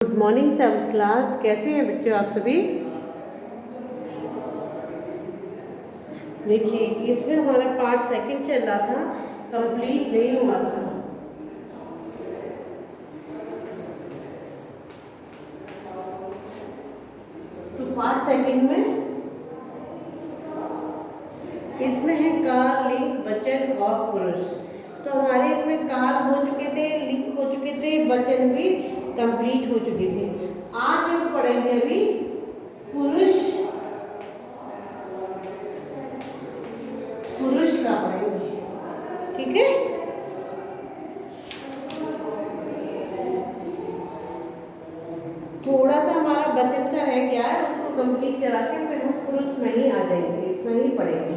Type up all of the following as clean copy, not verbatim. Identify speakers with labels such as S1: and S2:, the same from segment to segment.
S1: Good morning seventh class. कैसे हैं बच्चों आप सभी। देखिए इसमें हमारा पार्ट सेकंड चल रहा था, कंप्लीट नहीं हुआ था। तो पार्ट सेकंड में इसमें है काल, लिंग, वचन और पुरुष। तो हमारे इसमें काल हो चुके थे, लिंग हो चुके थे, वचन भी कंप्लीट हो चुके थे। आज हम पढ़ेंगे अभी पुरुष का पढ़ेंगे, ठीक है। थोड़ा सा हमारा वचन का रह गया है, उसको कंप्लीट करा के फिर हम पुरुष में ही आ जाएंगे, इसमें ही पढ़ेंगे,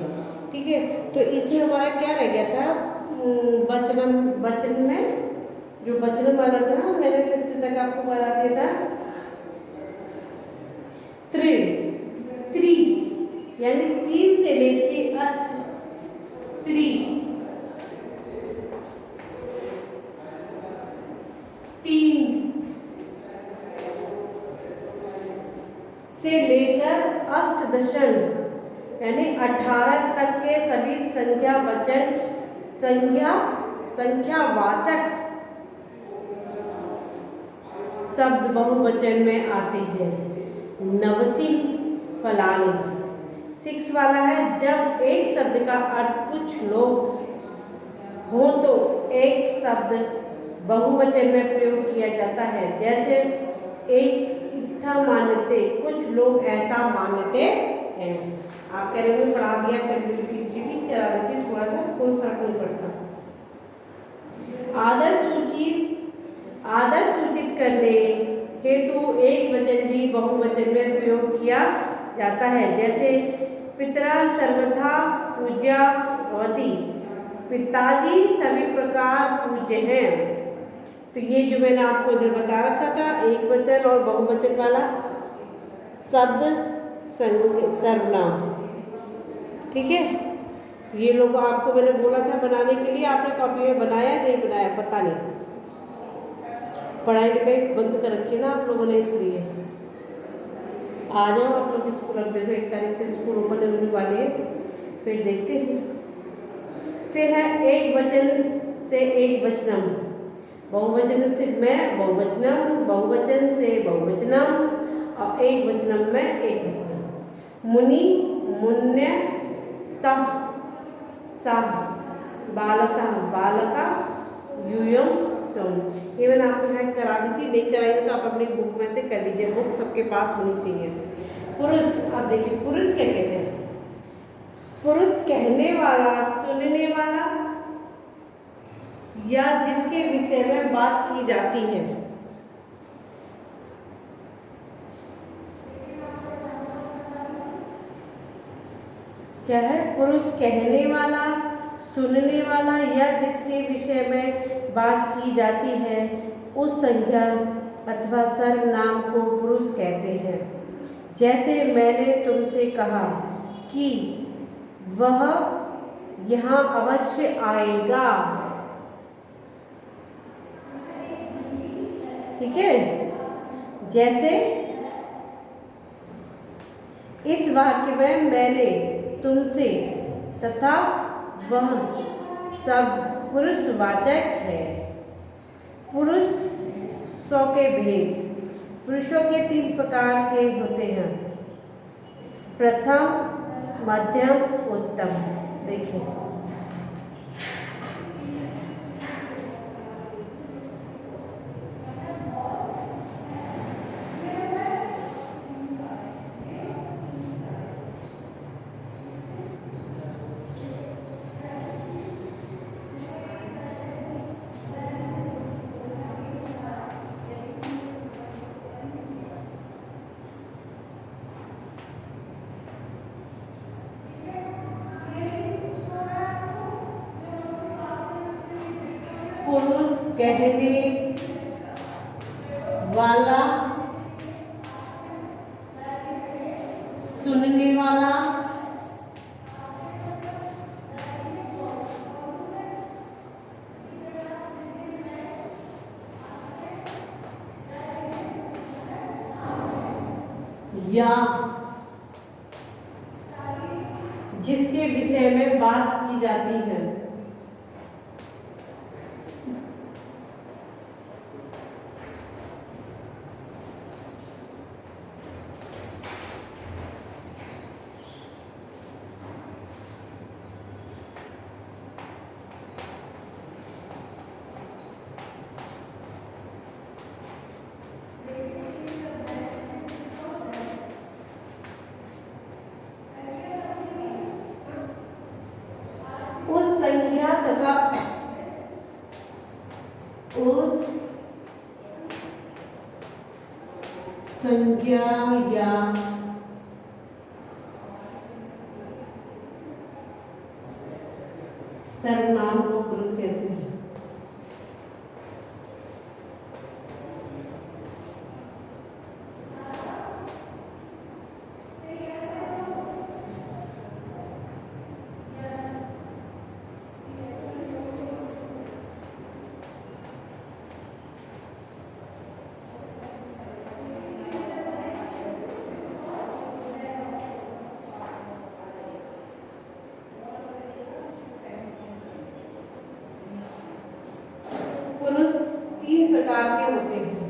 S1: ठीक है। तो इसमें हमारा क्या रह गया था, वचन में जो वचन वाला था मैंने 5th तक आपको बता दिया था। त्रि यानी 3 से लेके अष्ट, त्रि 3 से लेकर अष्टदशन यानी 18 तक के सभी संख्यावाचक शब्द बहुवचन में आते हैं। नवति फलानी 6 वाला है, जब एक शब्द का अर्थ कुछ लोग हो तो एक शब्द बहुवचन में प्रयोग किया जाता है। जैसे एक इत्था मानते, कुछ लोग ऐसा मानते हैं। आप कह रहे हो पढ़ा दिया, कर रिपीट करा देती हूँ, थोड़ा सा कोई फर्क नहीं पड़ता। आदर सूचित करने हेतु एक वचन भी बहुवचन में प्रयोग किया जाता है। जैसे पितरा सर्वथा पूज्यवती, पिताजी सभी प्रकार पूज्य हैं। तो ये जो मैंने आपको इधर बता रखा था, एक वचन और बहुवचन वाला शब्द सर्वनाम, ठीक है। ये लोग आपको मैंने बोला था बनाने के लिए, आपने कॉपी में बनाया नहीं बनाया पता नहीं, पढ़ाई लिखाई बंद कर रखी है ना आप लोगों ने, इसलिए आ जाओ आप लोग स्कूल। अब देखो 1 तारीख से स्कूल ओपन होने वाले हैं, फिर देखते हैं। फिर है एक वचन से एक वचनम, बहुवचन से मैं बहुवचनम, बहुवचन से बहुवचनम और एक वचनम में एक वचनम। मुनि मुन्य तः सह, बालका बालका यूयम तुम। ये मैंने आपको शायद करा दी थी, नहीं कराई हो तो आप अपनी बुक में से कर लीजिए, बुक सबके पास होनी चाहिए। पुरुष, अब देखिए पुरुष क्या कहते हैं। पुरुष कहने वाला, सुनने वाला या जिसके विषय में बात की जाती है। क्या है, पुरुष कहने वाला, सुनने वाला या जिसके विषय में बात की जाती है, उस संज्ञा अथवा सर्वनाम को पुरुष कहते हैं। जैसे मैंने तुमसे कहा कि वह यहाँ अवश्य आएगा, ठीक है। जैसे इस वाक्य में मैंने तुमसे तथा वह शब्द पुरुषवाचक है। पुरुषों के भेद, पुरुषों के 3 प्रकार के होते हैं, प्रथम, मध्यम, उत्तम। देखिए पुरुष कहने वाला, सुनने वाला, या जिसके विषय में बात की जाती है। उस संज्ञा तथा उस संज्ञा या सर्वनाम को पुरुष कहते हैं। पुरुष 3 प्रकार के होते हैं।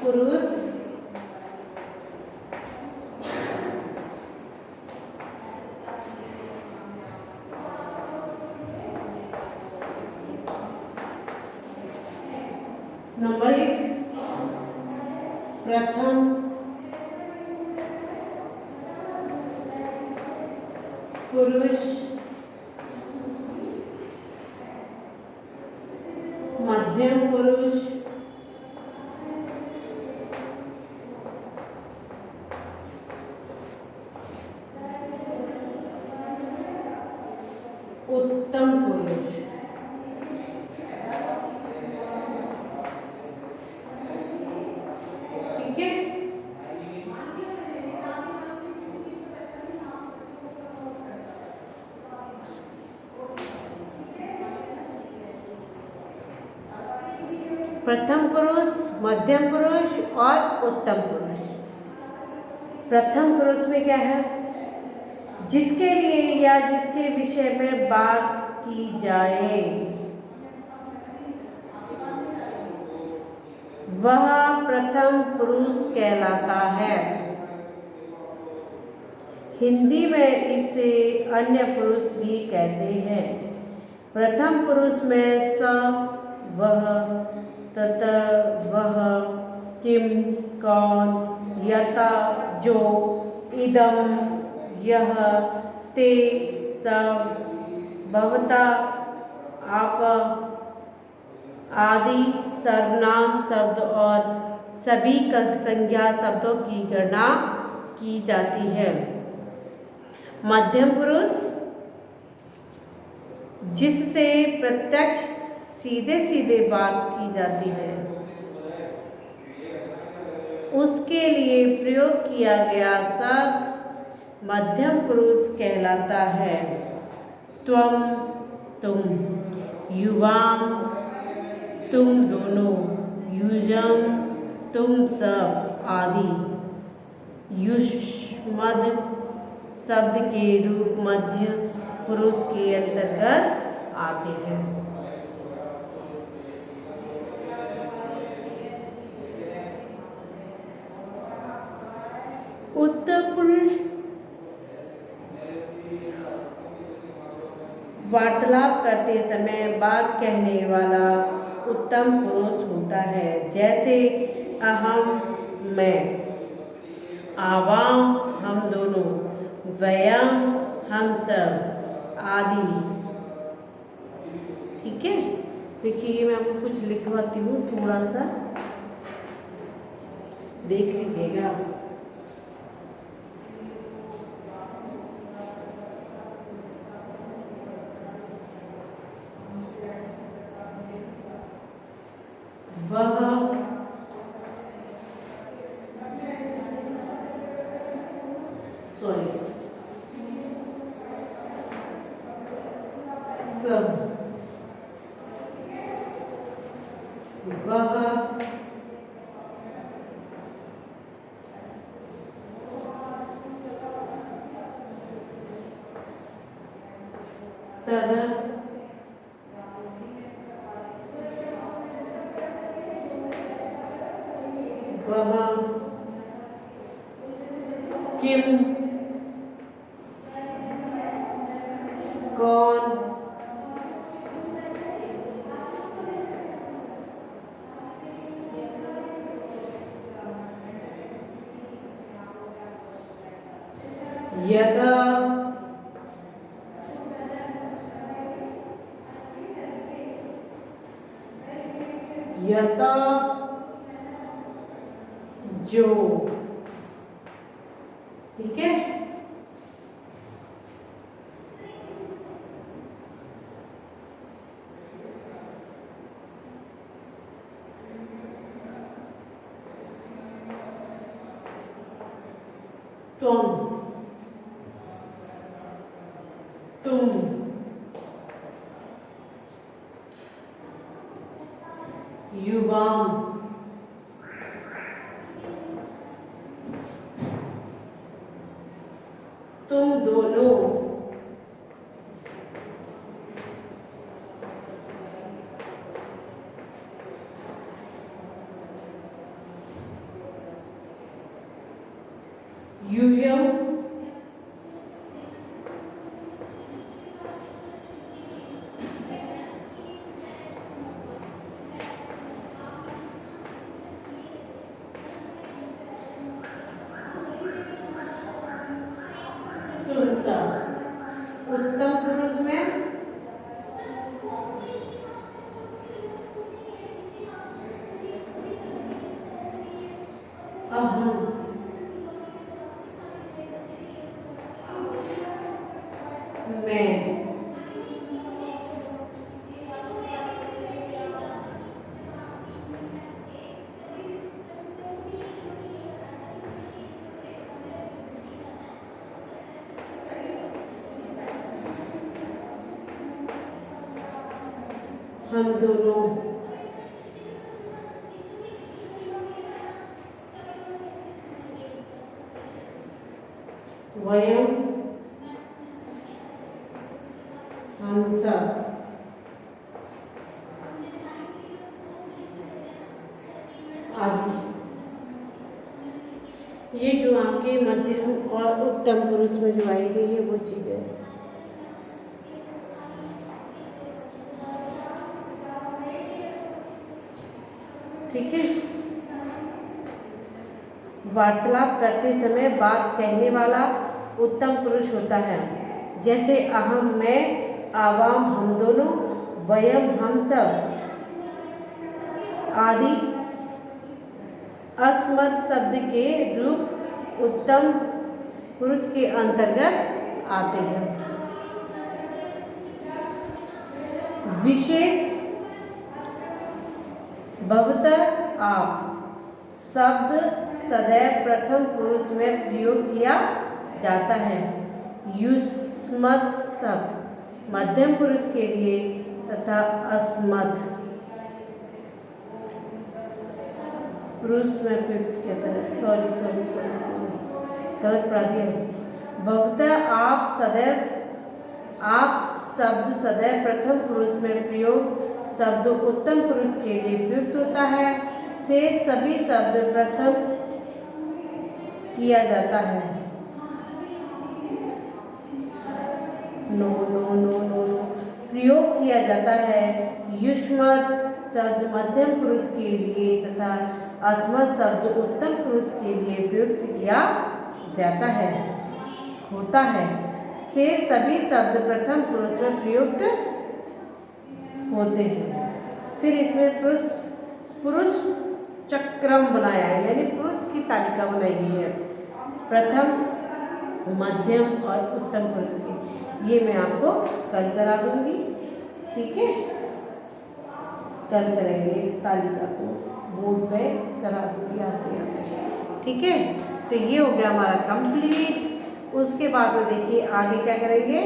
S1: पुरुष नंबर 1 प्रथम पुरुष, मध्यम पुरुष, उत्तम पुरुष। ठीक है, प्रथम पुरुष, मध्यम पुरुष और उत्तम पुरुष। प्रथम पुरुष में क्या है? जिसके लिए या जिसके विषय में बात की जाए वह प्रथम पुरुष कहलाता है। हिंदी में इसे अन्य पुरुष भी कहते हैं। प्रथम पुरुष में स, वह, तत, वह, किम, कौन, यथा, जो, इदम, यह, ते, सब, भवता, आप आदि सर्वनाम शब्द और सभी संज्ञा शब्दों की गणना की जाती है। मध्यम पुरुष जिससे प्रत्यक्ष सीधे सीधे बात की जाती है उसके लिए प्रयोग किया गया शब्द मध्यम पुरुष कहलाता है। त्वम, तुम, युवाम, तुम दोनों, युजम, तुम सब आदि युष्मद् शब्द के रूप मध्य पुरुष के अंतर्गत आते हैं। उत्तम पुरुष वार्तालाप करते समय बात कहने वाला उत्तम पुरुष होता है। जैसे अहम, मैं, आवाम, हम दोनों, वयम, हम सब आदि। ठीक है, देखिए मैं आपको कुछ लिखवाती हूँ, थोड़ा सा देख लीजिएगा। वह, सॉरी, सब वह तरह वह किम कौन यदा यथा जो। ठीक है, तुम युवाम तुम दोनों यूयम उत्तम पुरुष में अहम मैं हम दोनों वयम हम सब आदि। ये जो आपके मध्यम और उत्तम पुरुष में जो आएंगे ये वो चीज़ें हैं। ठीक है, वार्तालाप करते समय बात कहने वाला उत्तम पुरुष होता है, जैसे अहम मैं, आवाम हम दोनों, वयम हम सब आदि। अस्मत् शब्द के रूप उत्तम पुरुष के अंतर्गत आते हैं। विशेष भवतः आप शब्द सदैव प्रथम पुरुष में प्रयोग किया जाता है। युष्मत् शब्द मध्यम पुरुष के लिए तथा अस्मत् पुरुष में प्रयुक्त किया जाता है। सॉरी गलत पढ़ा दिया। भवतः आप शब्द सदैव प्रथम पुरुष में प्रयोग शब्द उत्तम पुरुष के लिए प्रयुक्त होता है। शेष सभी शब्द प्रथम किया जाता है। नो प्रयोग किया जाता है। युष्मत् शब्द मध्यम पुरुष के लिए तथा अस्मत् शब्द उत्तम पुरुष के लिए प्रयुक्त किया जाता है होता है। शेष सभी शब्द प्रथम पुरुष में प्रयुक्त होते हैं। फिर इसमें पुरुष चक्रम बनाया है, यानी पुरुष की तालिका बनाई गई है प्रथम, मध्यम और उत्तम पुरुष की। ये मैं आपको कल करा दूंगी। ठीक है, कल करेंगे इस तालिका को, बोर्ड पे करा दूंगी आते आते। ठीक है, तो ये हो गया हमारा कंप्लीट। उसके बाद में देखिए आगे क्या करेंगे।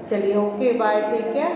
S1: चलिए ओके बाय टेक केयर।